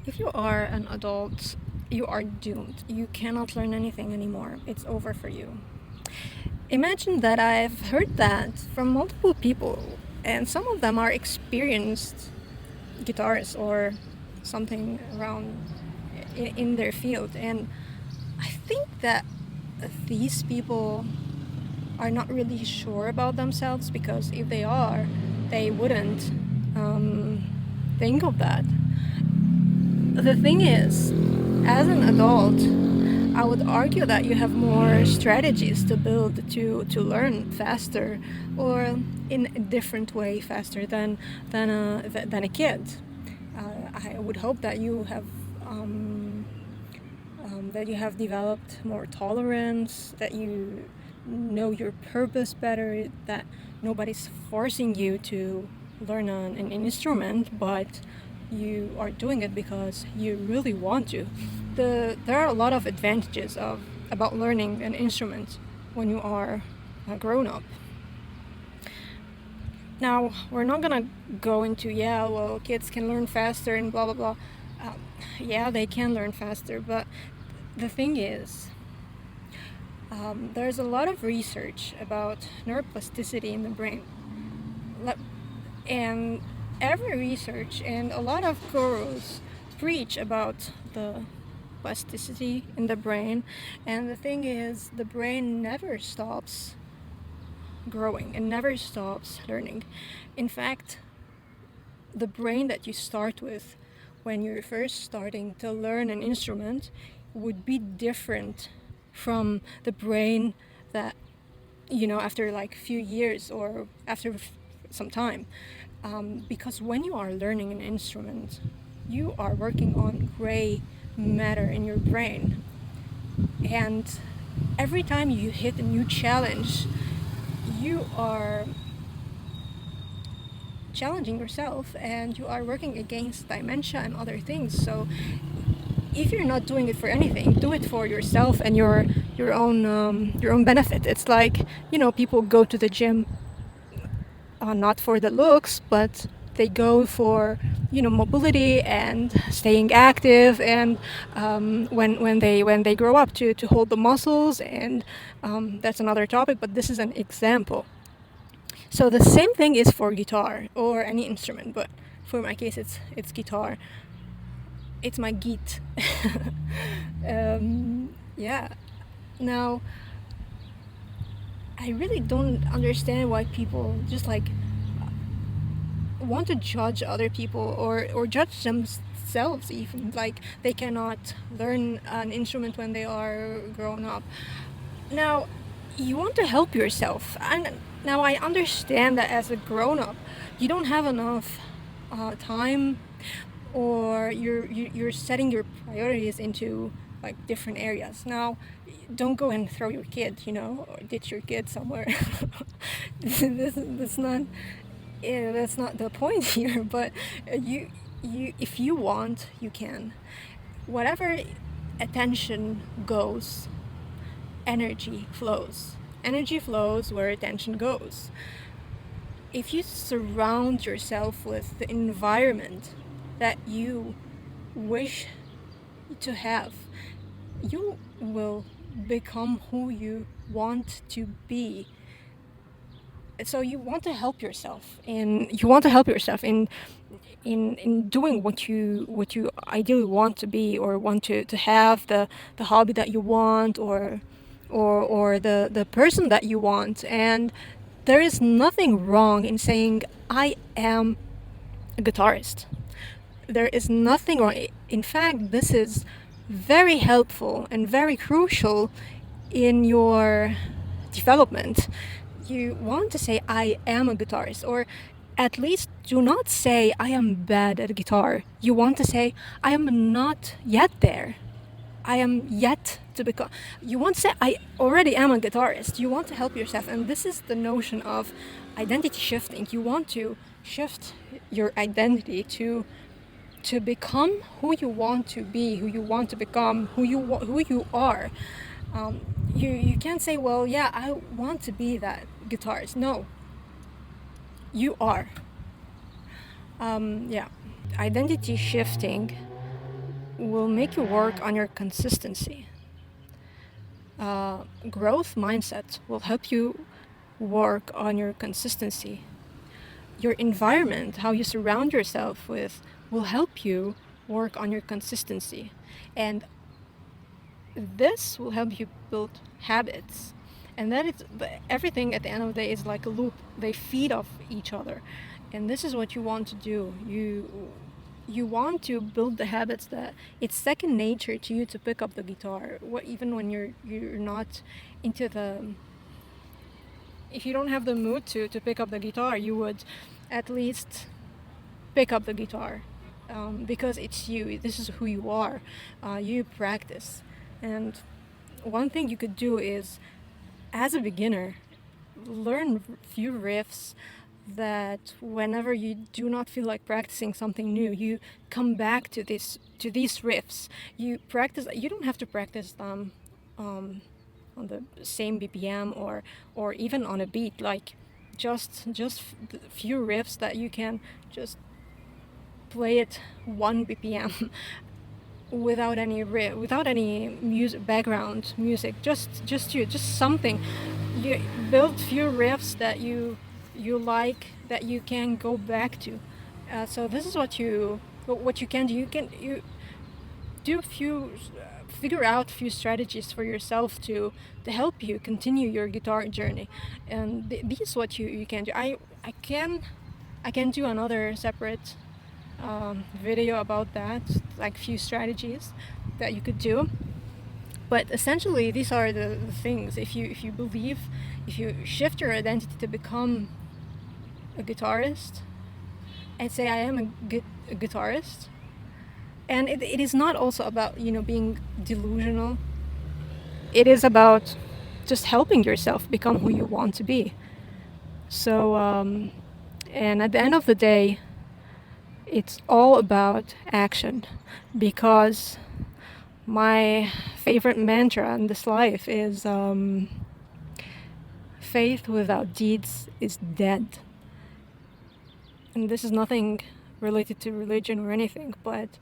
If you are an adult, you are doomed. You cannot learn anything anymore. It's over for you. Imagine that I've heard that from multiple people, and some of them are experienced guitarists or something around in their field. And I think that these people are not really sure about themselves, because if they are, they wouldn't think of that. The thing is, as an adult, I would argue that you have more strategies to build to learn faster, or in a different way faster than a kid. I would hope that you have developed more tolerance, that you know your purpose better, that nobody's forcing you to learn an instrument, but you are doing it because you really want to. There are a lot of advantages about learning an instrument when you are a grown up. Now, we're not gonna go into, kids can learn faster and blah blah blah. Yeah, they can learn faster, but the thing is, there's a lot of research about neuroplasticity in the brain. And every research and a lot of gurus preach about the plasticity in the brain. And the thing is, the brain never stops growing and never stops learning. In fact, the brain that you start with when you're first starting to learn an instrument would be different from the brain that, after like a few years or after some time. Because when you are learning an instrument, you are working on gray matter in your brain. And every time you hit a new challenge, you are challenging yourself and you are working against dementia and other things. So if you're not doing it for anything, do it for yourself and your own benefit. It's like, people go to the gym not for the looks, but they go for mobility and staying active, and when they grow up to hold the muscles, and that's another topic, but this is an example. So the same thing is for guitar or any instrument, but for my case it's guitar. It's my git. Yeah. Now, I really don't understand why people just want to judge other people or judge themselves even. Like, they cannot learn an instrument when they are grown up. Now, you want to help yourself. And now I understand that as a grown up, you don't have enough time, or you're setting your priorities into like different areas. Now, don't go and throw your kid, or ditch your kid somewhere. That's not that's not the point here. But you if you want, you can. Whatever attention goes, energy flows. Energy flows where attention goes. If you surround yourself with the environment that you wish to have, you will become who you want to be. So you want to help yourself, and you want to help yourself in doing what you ideally want to be, or want to have the hobby that you want, or the person that you want. And there is nothing wrong in saying, I am a guitarist. There is nothing wrong. In fact, this is very helpful and very crucial in your development. You want to say, I am a guitarist, or at least do not say, I am bad at guitar. You want to say, I am not yet there. I am yet to become. You want to say, I already am a guitarist. You want to help yourself. And this is the notion of identity shifting. You want to shift your identity to become who you want to be, who you want to become, who you are. You can't say, well, yeah, I want to be that guitarist. No, you are. Yeah, identity shifting will make you work on your consistency. Growth mindset will help you work on your consistency. Your environment, how you surround yourself with, will help you work on your consistency. And this will help you build habits. And that is everything at the end of the day is like a loop. They feed off each other. And this is what you want to do. You want to build the habits that it's second nature to you to pick up the guitar. Even when you're not into the, if you don't have the mood to pick up the guitar, you would at least pick up the guitar, because it's you. This is who you are. You practice. And one thing you could do is, as a beginner, learn few riffs that whenever you do not feel like practicing something new, you come back to these riffs. You practice. You don't have to practice them on the same BPM or even on a beat. Like just few riffs that you can just play it 1 BPM without any music, background music, just something. You build few riffs that you like, that you can go back to. So this is what you can do. You do figure out few strategies for yourself to help you continue your guitar journey. And this is what you can do. I can do another separate video about that, like few strategies that you could do. But essentially, these are the things. If you believe, if you shift your identity to become a guitarist and say, I am a guitarist, and it is not also about being delusional. It is about just helping yourself become who you want to be. So and at the end of the day, it's all about action, because my favorite mantra in this life is faith without deeds is dead. And this is nothing related to religion or anything, but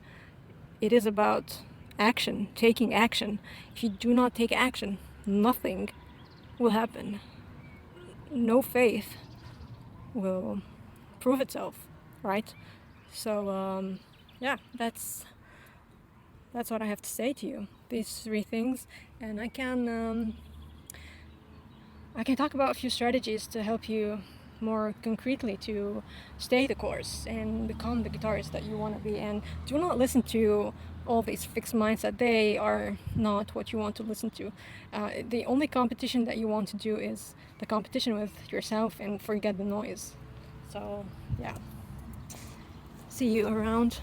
it is about action, taking action. If you do not take action, nothing will happen. No faith will prove itself, right? So yeah, that's what I have to say to you. These 3 things, and I can talk about a few strategies to help you more concretely to stay the course and become the guitarist that you want to be. And do not listen to all these fixed mindset. They are not what you want to listen to. The only competition that you want to do is the competition with yourself, and forget the noise. So yeah, see you around.